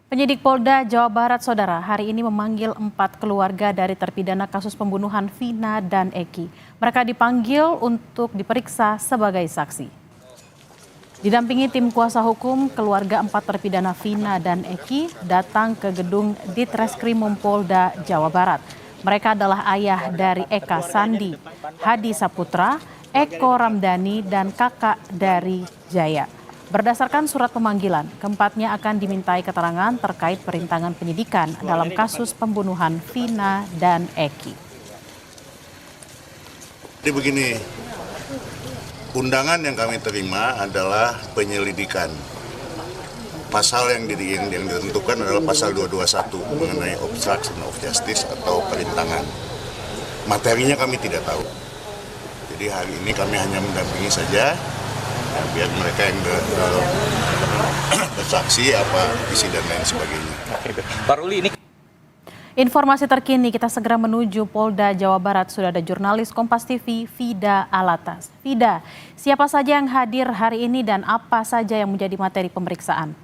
Penyidik Polda Jawa Barat, Saudara, hari ini memanggil 4 keluarga dari terpidana kasus pembunuhan Vina dan Eki. Mereka dipanggil untuk diperiksa sebagai saksi. Didampingi tim kuasa hukum, keluarga 4 terpidana Vina dan Eki datang ke gedung Ditreskrimum Polda Jawa Barat. Mereka adalah ayah dari Eka Sandi, Hadi Saputra, Eko Ramdhani, dan kakak dari Jaya. Berdasarkan surat pemanggilan, keempatnya akan dimintai keterangan terkait perintangan penyidikan dalam kasus pembunuhan Vina dan Eki. Jadi begini, undangan yang kami terima adalah penyelidikan. Pasal yang ditentukan adalah pasal 221 mengenai obstruction of justice atau perintangan. Materinya kami tidak tahu. Jadi hari ini kami hanya mendampingi saja. Biar mereka yang bersaksi apa isi dan lain sebagainya. Pak Ruli, ini informasi terkini kita segera menuju Polda Jawa Barat. Sudah ada jurnalis Kompas TV Vida Alatas. Vida, siapa saja yang hadir hari ini dan apa saja yang menjadi materi pemeriksaan?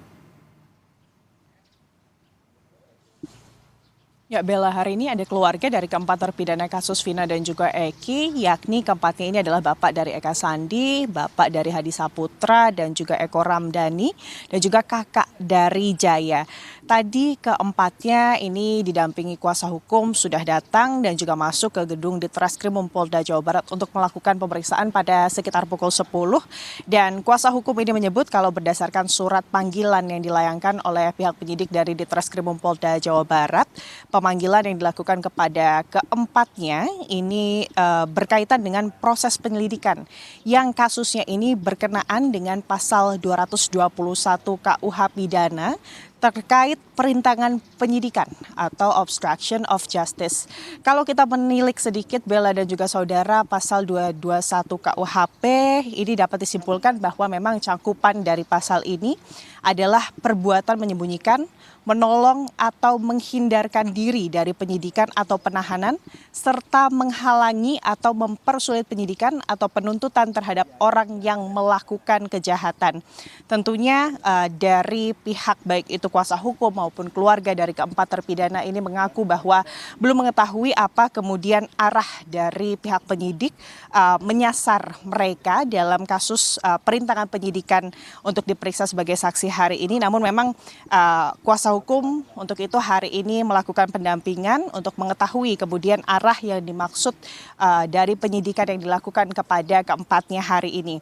Ya Bella, hari ini ada keluarga dari keempat terpidana kasus Vina dan juga Eki, yakni keempatnya ini adalah bapak dari Eka Sandi, bapak dari Hadi Saputra, dan juga Eko Ramdhani, dan juga kakak dari Jaya. Tadi keempatnya ini didampingi kuasa hukum sudah datang dan juga masuk ke gedung Ditreskrimum Polda Jawa Barat untuk melakukan pemeriksaan pada sekitar pukul 10. Dan kuasa hukum ini menyebut kalau berdasarkan surat panggilan yang dilayangkan oleh pihak penyidik dari Ditreskrimum Polda Jawa Barat, pemanggilan yang dilakukan kepada keempatnya ini berkaitan dengan proses penyelidikan yang kasusnya ini berkenaan dengan pasal 221 KUH pidana terkait perintangan penyidikan atau obstruction of justice. Kalau kita menilik sedikit Bella dan juga saudara, pasal 221 KUHP ini dapat disimpulkan bahwa memang cakupan dari pasal ini adalah perbuatan menyembunyikan, menolong atau menghindarkan diri dari penyidikan atau penahanan, serta menghalangi atau mempersulit penyidikan atau penuntutan terhadap orang yang melakukan kejahatan. Tentunya dari pihak baik itu kuasa hukum maupun keluarga dari keempat terpidana ini mengaku bahwa belum mengetahui apa kemudian arah dari pihak penyidik menyasar mereka dalam kasus perintangan penyidikan untuk diperiksa sebagai saksi hari ini. Namun memang kuasa hukum untuk itu hari ini melakukan pendampingan untuk mengetahui kemudian arah yang dimaksud dari penyidikan yang dilakukan kepada keempatnya hari ini.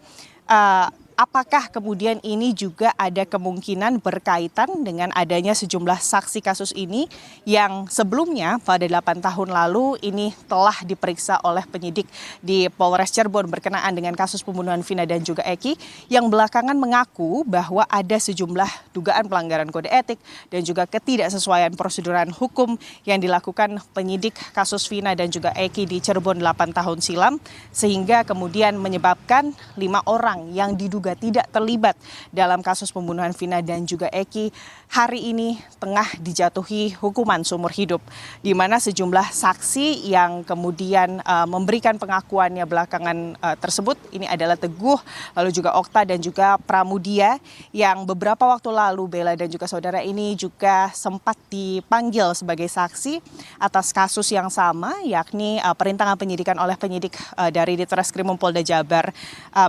Apakah kemudian ini juga ada kemungkinan berkaitan dengan adanya sejumlah saksi kasus ini yang sebelumnya pada 8 tahun lalu ini telah diperiksa oleh penyidik di Polres Cirebon berkenaan dengan kasus pembunuhan Vina dan juga Eki, yang belakangan mengaku bahwa ada sejumlah dugaan pelanggaran kode etik dan juga ketidaksesuaian proseduran hukum yang dilakukan penyidik kasus Vina dan juga Eki di Cirebon 8 tahun silam, sehingga kemudian menyebabkan 5 orang yang diduga tidak terlibat dalam kasus pembunuhan Vina dan juga Eki hari ini tengah dijatuhi hukuman seumur hidup, di mana sejumlah saksi yang kemudian memberikan pengakuannya belakangan tersebut ini adalah Teguh, lalu juga Okta dan juga Pramudia, yang beberapa waktu lalu Bella dan juga saudara ini juga sempat dipanggil sebagai saksi atas kasus yang sama, yakni perintangan penyidikan oleh penyidik dari Ditreskrimum Polda Jabar.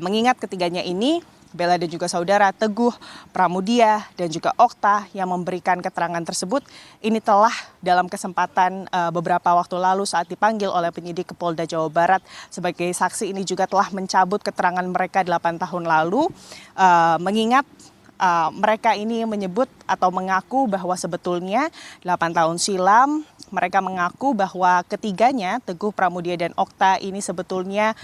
Mengingat ketiganya ini, Bella dan juga saudara, Teguh, Pramudia, dan juga Okta yang memberikan keterangan tersebut ini telah dalam kesempatan beberapa waktu lalu saat dipanggil oleh penyidik ke Polda Jawa Barat sebagai saksi ini juga telah mencabut keterangan mereka 8 tahun lalu, mengingat mereka ini menyebut atau mengaku bahwa sebetulnya 8 tahun silam mereka mengaku bahwa ketiganya, Teguh, Pramudia, dan Okta ini sebetulnya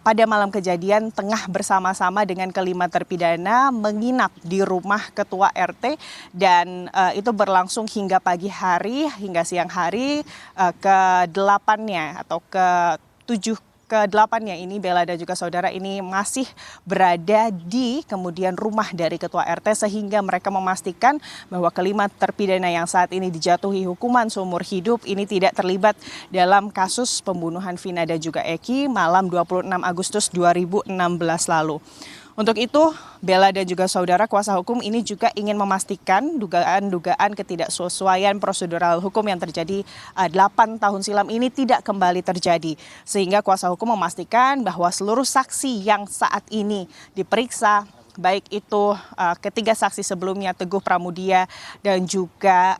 pada malam kejadian tengah bersama-sama dengan kelima terpidana menginap di rumah ketua RT, dan itu berlangsung hingga pagi hari, hingga siang hari ke-8-nya atau ke-8-nya ini Bella dan juga saudara ini masih berada di kemudian rumah dari ketua RT, sehingga mereka memastikan bahwa kelima terpidana yang saat ini dijatuhi hukuman seumur hidup ini tidak terlibat dalam kasus pembunuhan Vina dan juga Eki malam 26 Agustus 2016 lalu. Untuk itu, Bella dan juga saudara kuasa hukum ini juga ingin memastikan dugaan-dugaan ketidaksesuaian prosedural hukum yang terjadi 8 tahun silam ini tidak kembali terjadi. Sehingga kuasa hukum memastikan bahwa seluruh saksi yang saat ini diperiksa, baik itu ketiga saksi sebelumnya Teguh Pramudia dan juga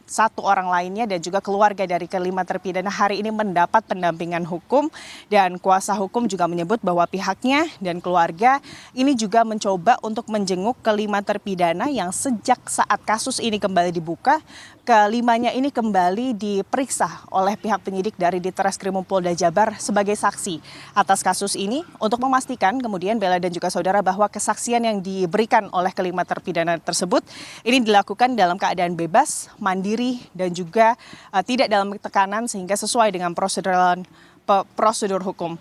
satu orang lainnya dan juga keluarga dari kelima terpidana hari ini mendapat pendampingan hukum, dan kuasa hukum juga menyebut bahwa pihaknya dan keluarga ini juga mencoba untuk menjenguk kelima terpidana yang sejak saat kasus ini kembali dibuka, kelimanya ini kembali diperiksa oleh pihak penyidik dari Ditreskrimum Polda Jabar sebagai saksi atas kasus ini untuk memastikan kemudian Bella dan juga saudara bahwa kesaksian yang diberikan oleh kelima terpidana tersebut ini dilakukan dalam keadaan bebas, mandiri, dan juga tidak dalam tekanan sehingga sesuai dengan prosedur hukum.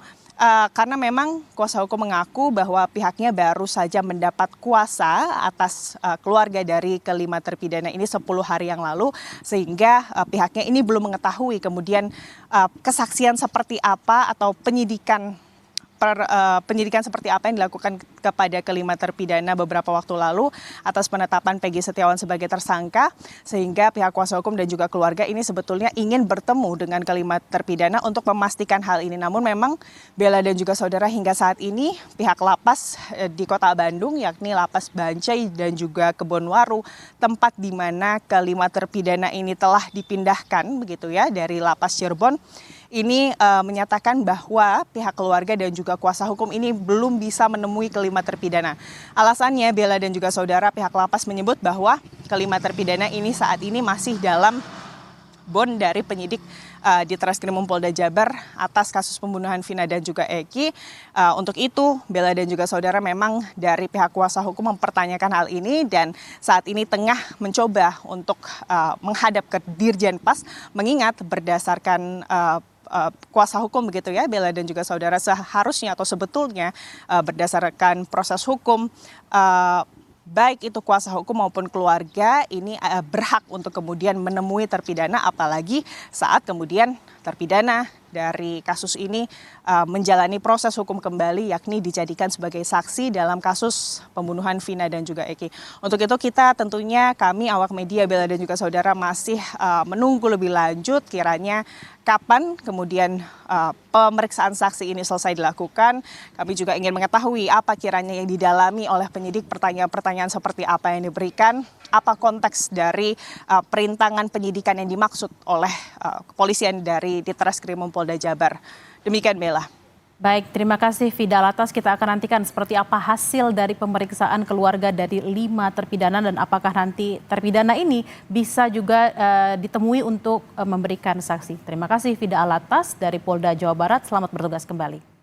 Karena memang kuasa hukum mengaku bahwa pihaknya baru saja mendapat kuasa atas keluarga dari kelima terpidana ini 10 hari yang lalu, sehingga pihaknya ini belum mengetahui kemudian kesaksian seperti apa atau penyidikan seperti apa yang dilakukan kepada kelima terpidana beberapa waktu lalu atas penetapan Peggy Setiawan sebagai tersangka, sehingga pihak kuasa hukum dan juga keluarga ini sebetulnya ingin bertemu dengan kelima terpidana untuk memastikan hal ini. Namun memang Bella dan juga saudara hingga saat ini pihak lapas di Kota Bandung, yakni Lapas Bancai dan juga Kebonwaru, tempat di mana kelima terpidana ini telah dipindahkan begitu ya dari Lapas Cirebon, ini menyatakan bahwa pihak keluarga dan juga kuasa hukum ini belum bisa menemui kelima terpidana. Alasannya Bella dan juga saudara, pihak lapas menyebut bahwa kelima terpidana ini saat ini masih dalam bond dari penyidik Ditreskrimum Polda Jabar atas kasus pembunuhan Vina dan juga Eki. Untuk itu Bella dan juga saudara memang dari pihak kuasa hukum mempertanyakan hal ini dan saat ini tengah mencoba untuk menghadap ke Dirjen Pas, mengingat berdasarkan kuasa hukum begitu ya, Bella dan juga saudara, seharusnya atau sebetulnya berdasarkan proses hukum baik itu kuasa hukum maupun keluarga ini berhak untuk kemudian menemui terpidana, apalagi saat kemudian terpidana dari kasus ini menjalani proses hukum kembali, yakni dijadikan sebagai saksi dalam kasus pembunuhan Vina dan juga Eki. Untuk itu kita tentunya kami awak media Bella dan juga saudara masih menunggu lebih lanjut kiranya kapan kemudian pemeriksaan saksi ini selesai dilakukan. Kami juga ingin mengetahui apa kiranya yang didalami oleh penyidik, pertanyaan-pertanyaan seperti apa yang diberikan, apa konteks dari perintangan penyidikan yang dimaksud oleh kepolisian dari Ditreskrimum Polda Jabar. Demikian Bella. Baik, terima kasih Vida Latas. Kita akan nantikan seperti apa hasil dari pemeriksaan keluarga dari 5 terpidana dan apakah nanti terpidana ini bisa juga ditemui untuk memberikan saksi. Terima kasih Vida Latas dari Polda Jawa Barat. Selamat bertugas kembali.